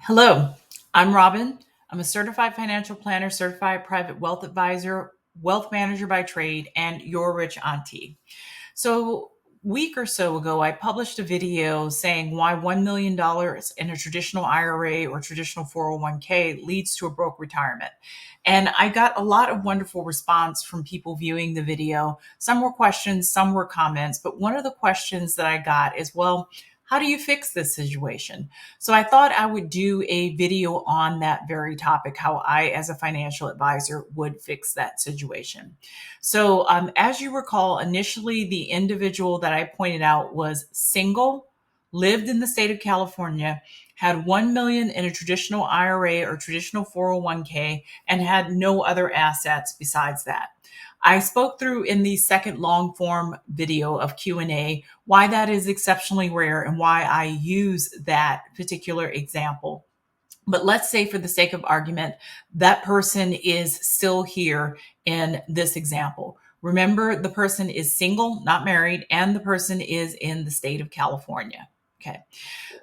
Hello, I'm Robin. I'm a certified financial planner, certified private wealth advisor, wealth manager by trade, and your rich auntie. So, week or so ago, I published a video saying why $1 million in a traditional IRA or traditional 401k leads to a broke retirement. And I got a lot of wonderful response from people viewing the video. Some were questions, some were comments, but one of the questions that I got is, well, how do you fix this situation? So I thought I would do a video on that very topic, how I, as a financial advisor, would fix that situation. So, as you recall, initially the individual that I pointed out was single, lived in the state of California, had 1 million in a traditional IRA or traditional 401k, and had no other assets besides that. I spoke through in the second long form video of Q&A why that is exceptionally rare and why I use that particular example. But let's say, for the sake of argument, that person is still here in this example. Remember, the person is single, not married, and the person is in the state of California. Okay.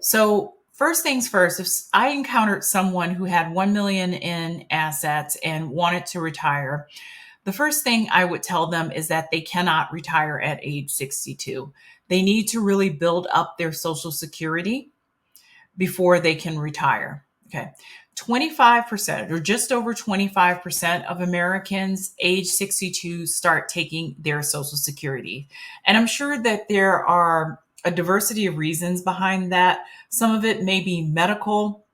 So, first things first, if I encountered someone who had 1 million in assets and wanted to retire, the first thing I would tell them is that they cannot retire at age 62. They need to really build up their Social Security before they can retire. Okay. 25% or just over 25% of Americans age 62 start taking their Social Security. And I'm sure that there are a diversity of reasons behind that. Some of it may be medical.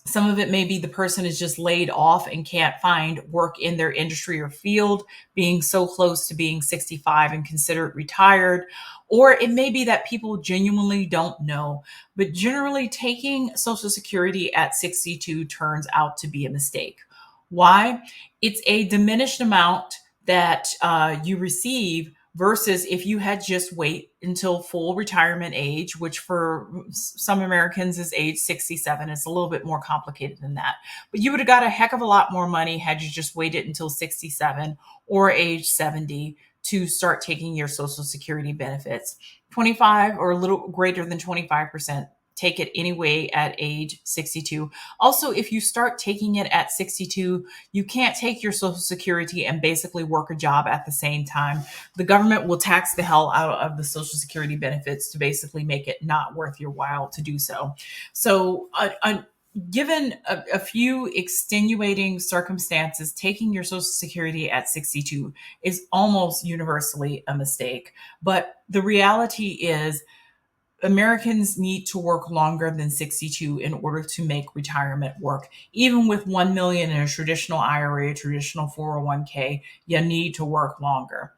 Some of it may be the person is just laid off and can't find work in their industry or field, being so close to being 65 and considered retired. Or it may be that people genuinely don't know. But generally, taking Social Security at 62 turns out to be a mistake. Why? It's a diminished amount that you receive versus if you had just wait until full retirement age, which for some Americans is age 67. It's a little bit more complicated than that. But you would have got a heck of a lot more money had you just waited until 67 or age 70 to start taking your Social Security benefits. 25 or a little greater than 25% take it anyway at age 62. Also, if you start taking it at 62, you can't take your Social Security and basically work a job at the same time. The government will tax the hell out of the Social Security benefits to basically make it not worth your while to do so. So, given a few extenuating circumstances, taking your Social Security at 62 is almost universally a mistake. But the reality is, Americans need to work longer than 62 in order to make retirement work. Even with 1 million in a traditional IRA, traditional 401k, you need to work longer.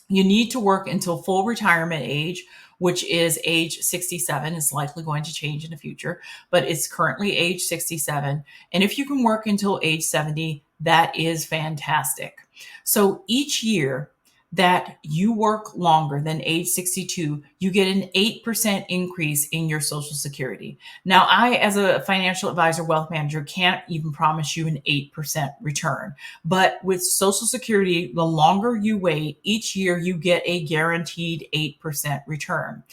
You need to work until full retirement age, which is age 67. It's likely going to change in the future, but it's currently age 67. And if you can work until age 70, that is fantastic. So each year that you work longer than age 62, you get an 8% increase in your Social Security. Now, I, as a financial advisor, wealth manager, can't even promise you an 8% return. But with Social Security, the longer you wait, each year you get a guaranteed 8% return.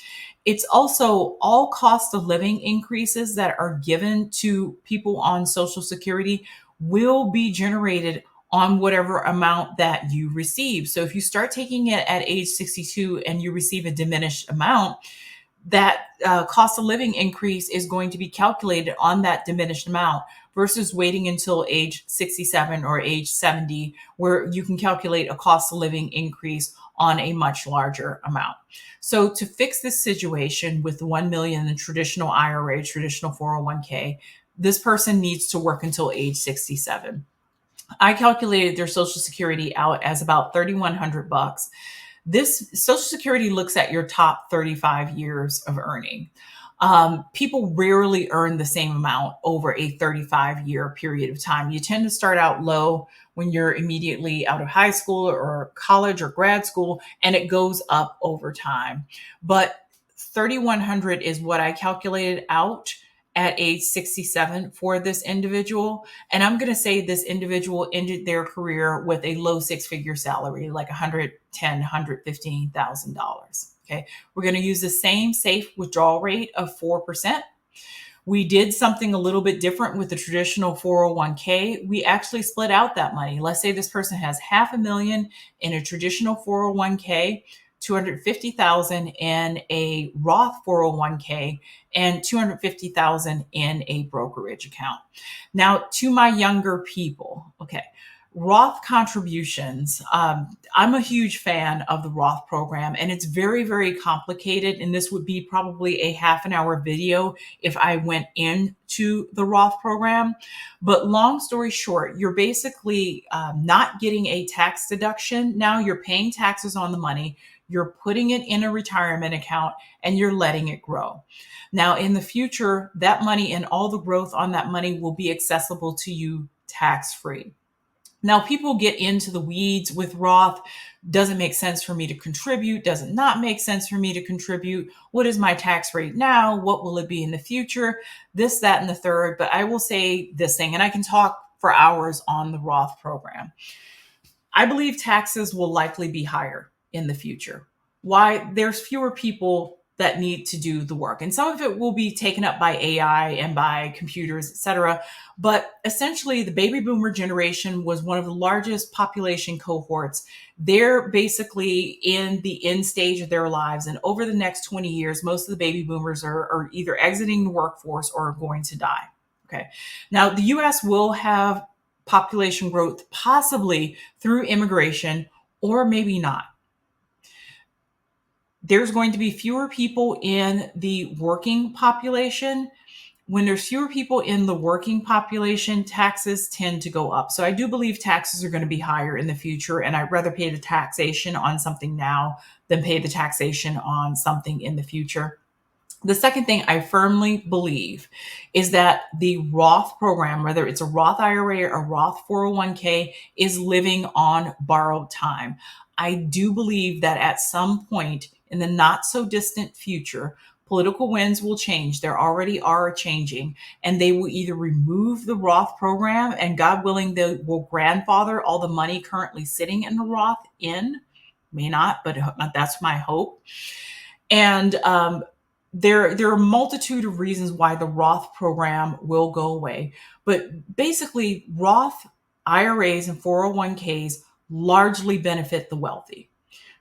It's also all cost of living increases that are given to people on Social Security will be generated on whatever amount that you receive. So if you start taking it at age 62 and you receive a diminished amount, that cost of living increase is going to be calculated on that diminished amount versus waiting until age 67 or age 70, where you can calculate a cost of living increase on a much larger amount. So to fix this situation with 1 million in traditional IRA, traditional 401k, this person needs to work until age 67. I calculated their Social Security out as about $3,100. This Social Security looks at your top 35 years of earning. People rarely earn the same amount over a 35-year period of time. You tend to start out low when you're immediately out of high school or college or grad school, and it goes up over time. But 3,100 is what I calculated out at age 67 for this individual. And I'm going to say this individual ended their career with a low six-figure salary, like $110,000, $115,000. Okay. We're going to use the same safe withdrawal rate of 4%. We did something a little bit different with the traditional 401k. We actually split out that money. Let's say this person has $500,000 in a traditional 401k, 250,000 in a Roth 401k, and 250,000 in a brokerage account. Now, to my younger people, okay, Roth contributions. I'm a huge fan of the Roth program, and it's very, very complicated. And this would be probably a half an hour video if I went into the Roth program. But long story short, you're basically not getting a tax deduction. Now you're paying taxes on the money, you're putting it in a retirement account, and you're letting it grow. Now, in the future, that money and all the growth on that money will be accessible to you tax free. Now, people get into the weeds with Roth. Does it make sense for me to contribute? Does it not make sense for me to contribute? What is my tax rate now? What will it be in the future? This, that, and the third. But I will say this thing, and I can talk for hours on the Roth program. I believe taxes will likely be higher in the future. Why? There's fewer people that need to do the work. And some of it will be taken up by AI and by computers, et cetera. But essentially, the baby boomer generation was one of the largest population cohorts. They're basically in the end stage of their lives. And over the next 20 years, most of the baby boomers are either exiting the workforce or are going to die. Okay. Now, the US will have population growth possibly through immigration, or maybe not. There's going to be fewer people in the working population. When there's fewer people in the working population, taxes tend to go up. So I do believe taxes are going to be higher in the future, and I'd rather pay the taxation on something now than pay the taxation on something in the future. The second thing I firmly believe is that the Roth program, whether it's a Roth IRA or a Roth 401k, is living on borrowed time. I do believe that at some point in the not so distant future, political winds will change. There already are changing, and they will either remove the Roth program, and God willing, they will grandfather all the money currently sitting in the Roth in. May not, but that's my hope. And there are a multitude of reasons why the Roth program will go away. But basically, Roth IRAs and 401ks largely benefit the wealthy.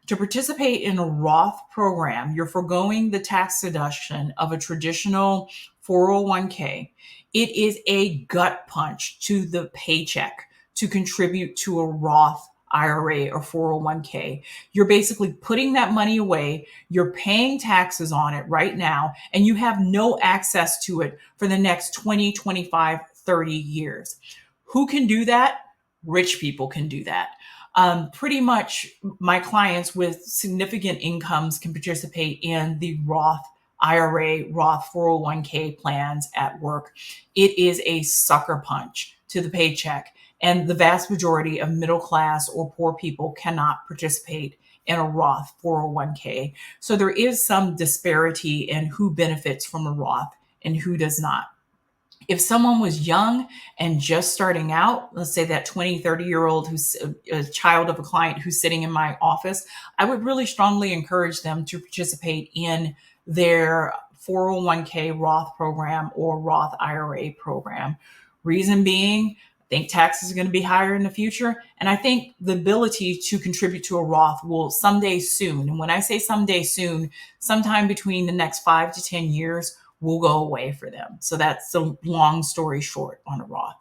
To participate in a Roth program, you're foregoing the tax deduction of a traditional 401k. It is a gut punch to the paycheck to contribute to a Roth IRA or 401k. You're basically putting that money away, you're paying taxes on it right now, and you have no access to it for the next 20, 25, 30 years. Who can do that? Rich people can do that. Pretty much my clients with significant incomes can participate in the Roth IRA, Roth 401k plans at work. It is a sucker punch to the paycheck. And the vast majority of middle class or poor people cannot participate in a Roth 401k. So there is some disparity in who benefits from a Roth and who does not. If someone was young and just starting out, let's say that 20, 30-year-old who's a child of a client who's sitting in my office, I would really strongly encourage them to participate in their 401k Roth program or Roth IRA program. Reason being, I think taxes are going to be higher in the future. And I think the ability to contribute to a Roth will someday soon. And when I say someday soon, sometime between the next 5 to 10 years will go away for them. So that's the long story short on a Roth.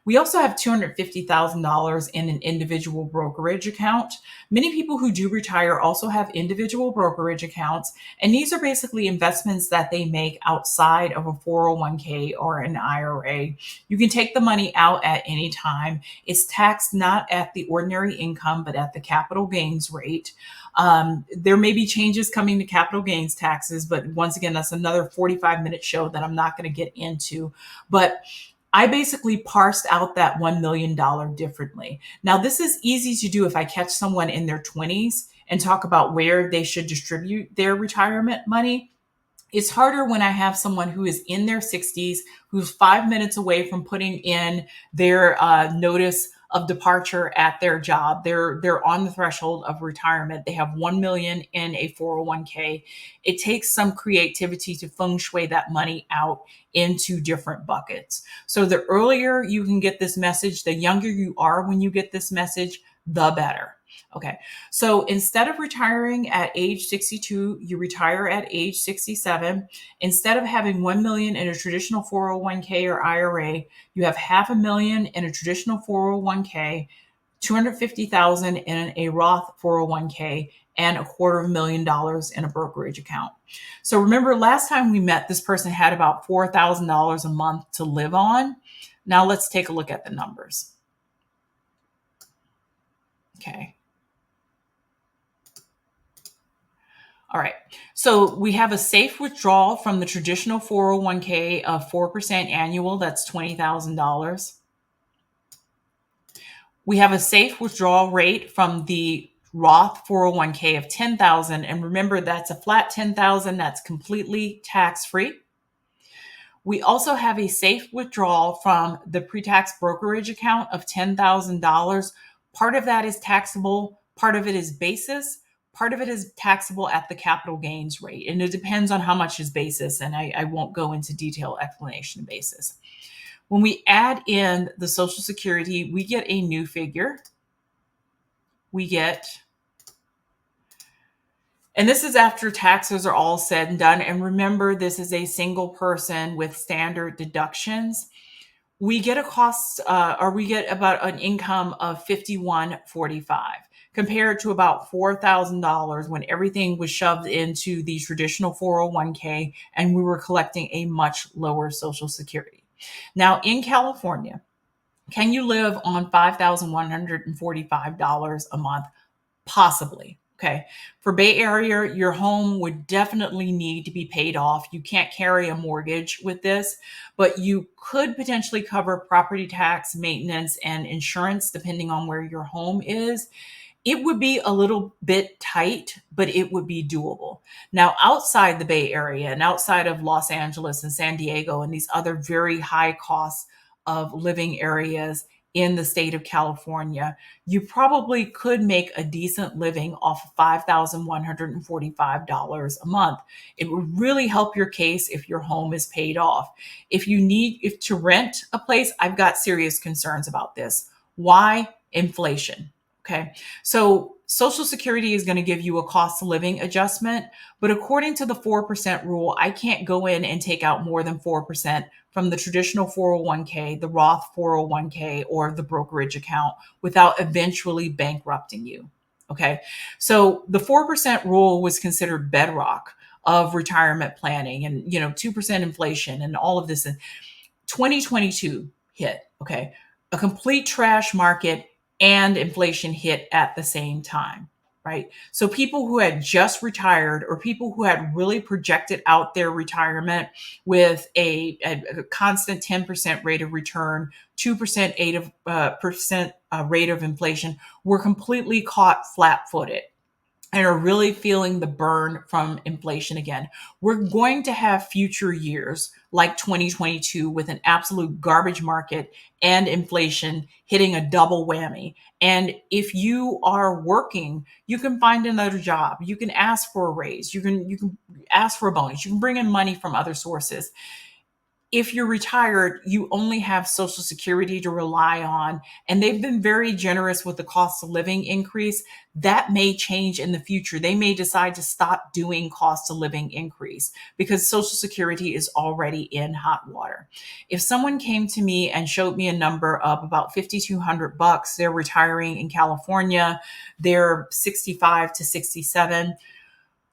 We also have $250,000 in an individual brokerage account. Many people who do retire also have individual brokerage accounts, and these are basically investments that they make outside of a 401k or an IRA. You can take the money out at any time. It's taxed not at the ordinary income, but at the capital gains rate. There may be changes coming to capital gains taxes, but once again, that's another 45-minute show that I'm not going to get into. But I basically parsed out that $1 million differently. Now, this is easy to do if I catch someone in their 20s and talk about where they should distribute their retirement money. It's harder when I have someone who is in their 60s, who's 5 minutes away from putting in their notice of departure at their job. They're on the threshold of retirement. They have 1 million in a 401k. It takes some creativity to feng shui that money out into different buckets. So the earlier you can get this message, the younger you are when you get this message, the better. Okay. So instead of retiring at age 62, you retire at age 67. Instead of having 1 million in a traditional 401k or IRA, you have 500,000 in a traditional 401k, 250,000 in a Roth 401k, and $250,000 in a brokerage account. So remember, last time we met, this person had about $4,000 a month to live on. Now let's take a look at the numbers. Okay. All right. So we have a safe withdrawal from the traditional 401k of 4% annual. That's $20,000. We have a safe withdrawal rate from the Roth 401k of 10,000. And remember, that's a flat 10,000. That's completely tax-free. We also have a safe withdrawal from the pre-tax brokerage account of $10,000. Part of that is taxable. Part of it is basis. Part of it is taxable at the capital gains rate. And it depends on how much is basis. And I won't go into detailed explanation of basis. When we add in the Social Security, we get a new figure. And this is after taxes are all said and done. And remember, this is a single person with standard deductions. We get we get about an income of $51.45 compared to about $4,000 when everything was shoved into the traditional 401k and we were collecting a much lower Social Security. Now, in California, can you live on $5,145 a month? Possibly. Okay. For Bay Area, your home would definitely need to be paid off. You can't carry a mortgage with this, but you could potentially cover property tax, maintenance, and insurance depending on where your home is. It would be a little bit tight, but it would be doable. Now, outside the Bay Area and outside of Los Angeles and San Diego and these other very high costs of living areas in the state of California, you probably could make a decent living off of $5,145 a month. It would really help your case if your home is paid off. If to rent a place, I've got serious concerns about this. Why? Inflation. Okay. So Social Security is going to give you a cost of living adjustment, but according to the 4% rule, I can't go in and take out more than 4% from the traditional 401k, the Roth 401k, or the brokerage account without eventually bankrupting you. Okay. So the 4% rule was considered bedrock of retirement planning and, 2% inflation and all of this. And 2022 hit. Okay. A complete trash market and inflation hit at the same time, right? So people who had just retired or people who had really projected out their retirement with a constant 10% rate of return, 2% rate of inflation were completely caught flat-footed and are really feeling the burn from inflation again. We're going to have future years like 2022 with an absolute garbage market and inflation hitting a double whammy. And if you are working, you can find another job. You can ask for a raise. You can ask for a bonus. You can bring in money from other sources. If you're retired, you only have Social Security to rely on, and they've been very generous with the cost of living increase. That may change in the future. They may decide to stop doing cost of living increase because Social Security is already in hot water. If someone came to me and showed me a number of about $5,200, they're retiring in California, they're 65 to 67,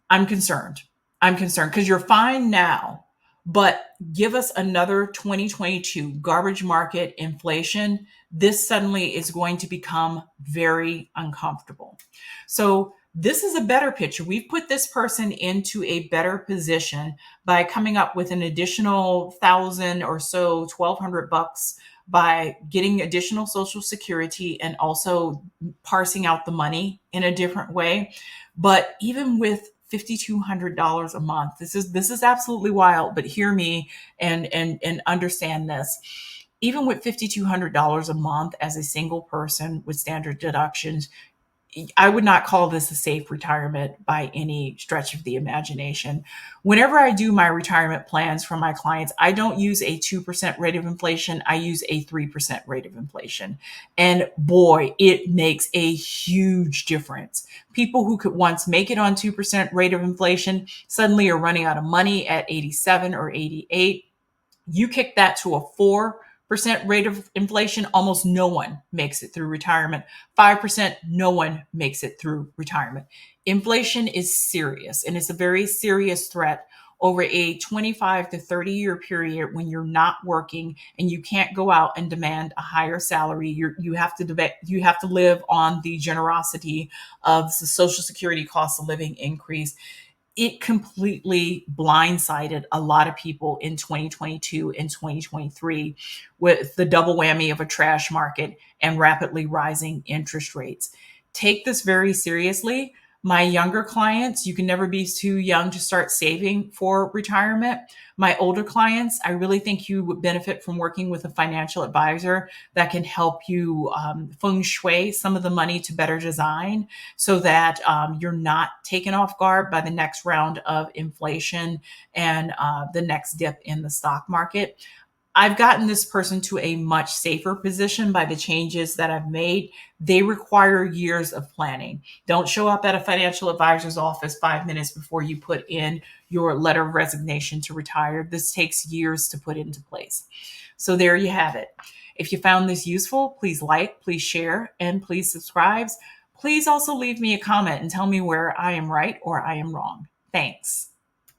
I'm concerned. I'm concerned because you're fine now. But give us another 2022 garbage market inflation, this suddenly is going to become very uncomfortable. So this is a better picture. We've put this person into a better position by coming up with an additional 1,000 or so, $1,200 by getting additional Social Security and also parsing out the money in a different way. But even with $5,200 a month. This is absolutely wild, but hear me and understand this. even with $5,200 a month as a single person with standard deductions, I would not call this a safe retirement by any stretch of the imagination. Whenever I do my retirement plans for my clients, I don't use a 2% rate of inflation. I use a 3% rate of inflation. And boy, it makes a huge difference. People who could once make it on 2% rate of inflation suddenly are running out of money at 87 or 88. You kick that to a 4% rate of inflation, almost no one makes it through retirement. 5%, no one makes it through retirement. Inflation is serious, and it's a very serious threat over a 25 to 30-year period when you're not working and you can't go out and demand a higher salary. You have to live on the generosity of the Social Security cost of living increase. It completely blindsided a lot of people in 2022 and 2023 with the double whammy of a trash market and rapidly rising interest rates. Take this very seriously. My younger clients, you can never be too young to start saving for retirement. My older clients, I really think you would benefit from working with a financial advisor that can help you feng shui some of the money to better design so that you're not taken off guard by the next round of inflation and the next dip in the stock market. I've gotten this person to a much safer position by the changes that I've made. They require years of planning. Don't show up at a financial advisor's office 5 minutes before you put in your letter of resignation to retire. This takes years to put into place. So there you have it. If you found this useful, please like, please share, and please subscribe. Please also leave me a comment and tell me where I am right or I am wrong. Thanks.